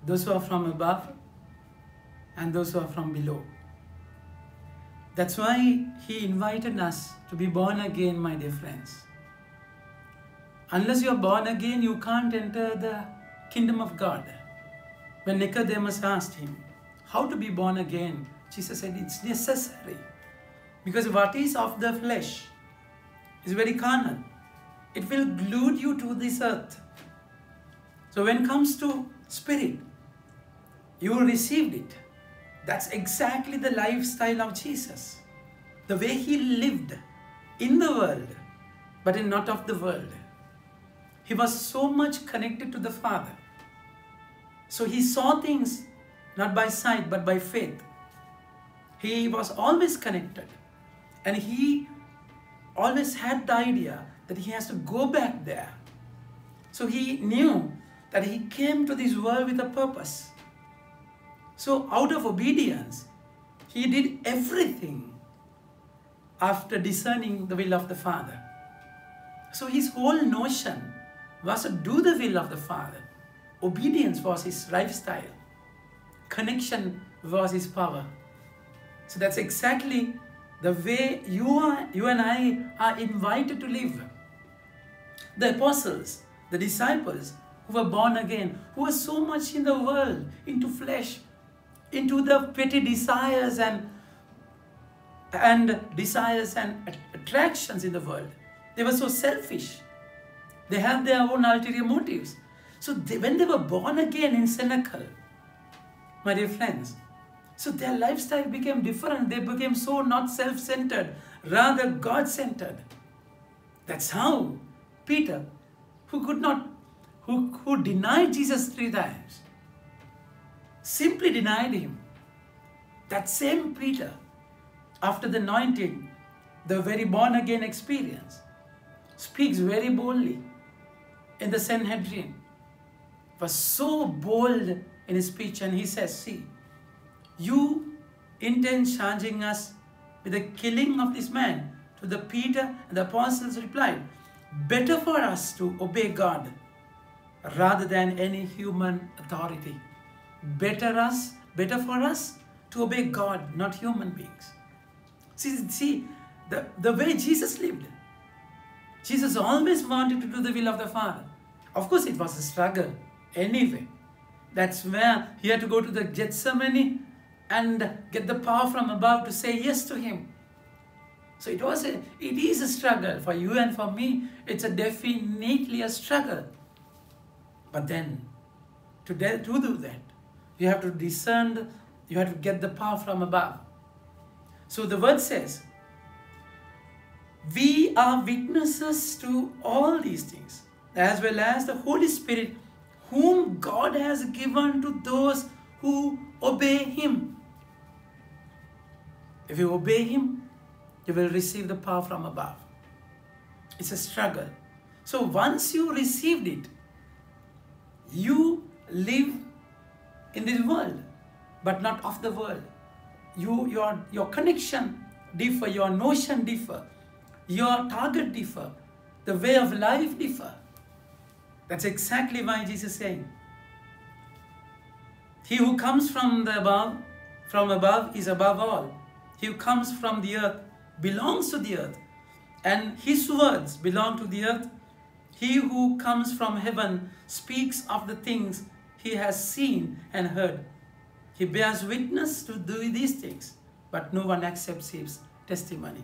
those who are from above and those who are from below. That's why He invited us to be born again, my dear friends. Unless you are born again, you can't enter the kingdom of God. When Nicodemus asked Him how to be born again, Jesus said it's necessary. Because what is of the flesh is very carnal. It will glue you to this earth. So when it comes to spirit, you received it. That's exactly the lifestyle of Jesus. The way He lived in the world, but not of the world. He was so much connected to the Father. So He saw things not by sight, but by faith. He was always connected. And He always had the idea that He has to go back there. So He knew that He came to this world with a purpose. So out of obedience, He did everything after discerning the will of the Father. So His whole notion was to do the will of the Father. Obedience was His lifestyle. Connection was His power. So that's exactly the way you and I are invited to live. The apostles, the disciples who were born again, who were so much in the world, into flesh, into the petty desires and attractions in the world. They were so selfish. They had their own ulterior motives. So when they were born again in Cenacle, my dear friends, so their lifestyle became different. They became so not self-centered, rather God-centered. That's how Peter, who denied Jesus 3 times, simply denied Him. That same Peter, after the anointing, the very born-again experience, speaks very boldly in the Sanhedrin. Was so bold in his speech, and he says, see, you intend charging us with the killing of this man. To the Peter and the apostles replied, better for us to obey God rather than any human authority. Better for us to obey God, not human beings. See the way Jesus lived. Jesus always wanted to do the will of the Father. Of course, it was a struggle anyway. That's where He had to go to the Gethsemane and get the power from above to say yes to Him. So it is a struggle for you and for me. It's definitely a struggle. But then, to do that, you have to discern, you have to get the power from above. So the word says, we are witnesses to all these things, as well as the Holy Spirit, whom God has given to those who obey Him. If you obey Him, you will receive the power from above. It's a struggle. So once you received it, you live in this world, but not of the world. Your connection differ, your notion differ, your target differ, the way of life differ. That's exactly why Jesus is saying, he who comes from above is above all. He who comes from the earth belongs to the earth, and His words belong to the earth. He who comes from heaven speaks of the things he has seen and heard. He bears witness to do these things, but no one accepts his testimony.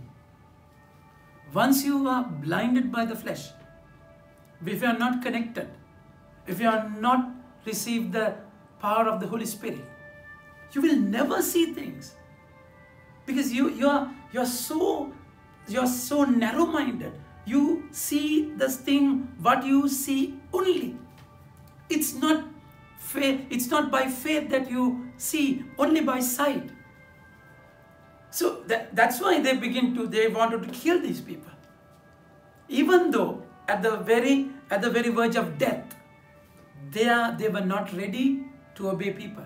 Once you are blinded by the flesh, if you are not connected, if you are not received the power of the Holy Spirit, you will never see things. Because you're so narrow-minded. You see this thing, what you see only. It's not faith. It's not by faith that you see, only by sight. So that's why they wanted to kill these people. Even though at the very verge of death, they were not ready to obey people.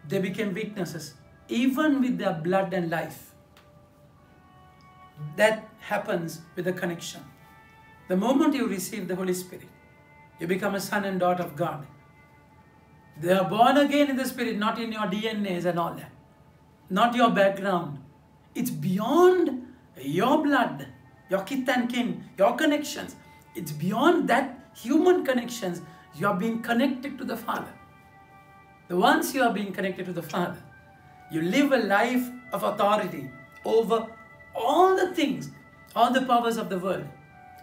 They became witnesses, even with their blood and life. That happens with the connection. The moment you receive the Holy Spirit, you become a son and daughter of God. They are born again in the Spirit, not in your DNAs and all that. Not your background. It's beyond your blood, your kith and kin, your connections. It's beyond that human connections. You are being connected to the Father. The once you are being connected to the Father, you live a life of authority over all the things, all the powers of the world.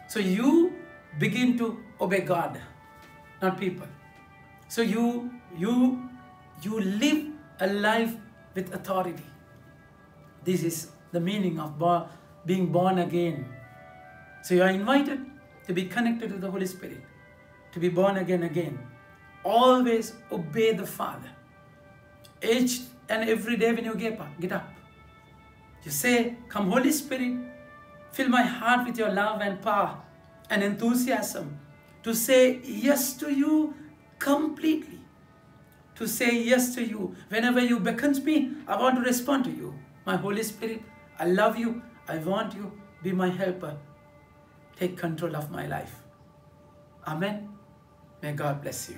So you begin to obey God, not people. So you live a life with authority. This is the meaning of being born again. So you are invited to be connected to the Holy Spirit, to be born again. Always obey the Father. Each and every day when you get up, you say, "Come Holy Spirit, fill my heart with your love and power and enthusiasm to say yes to you completely. To say yes to you. Whenever you beckons me, I want to respond to you. My Holy Spirit, I love you. I want you. Be my helper. Take control of my life." Amen. May God bless you.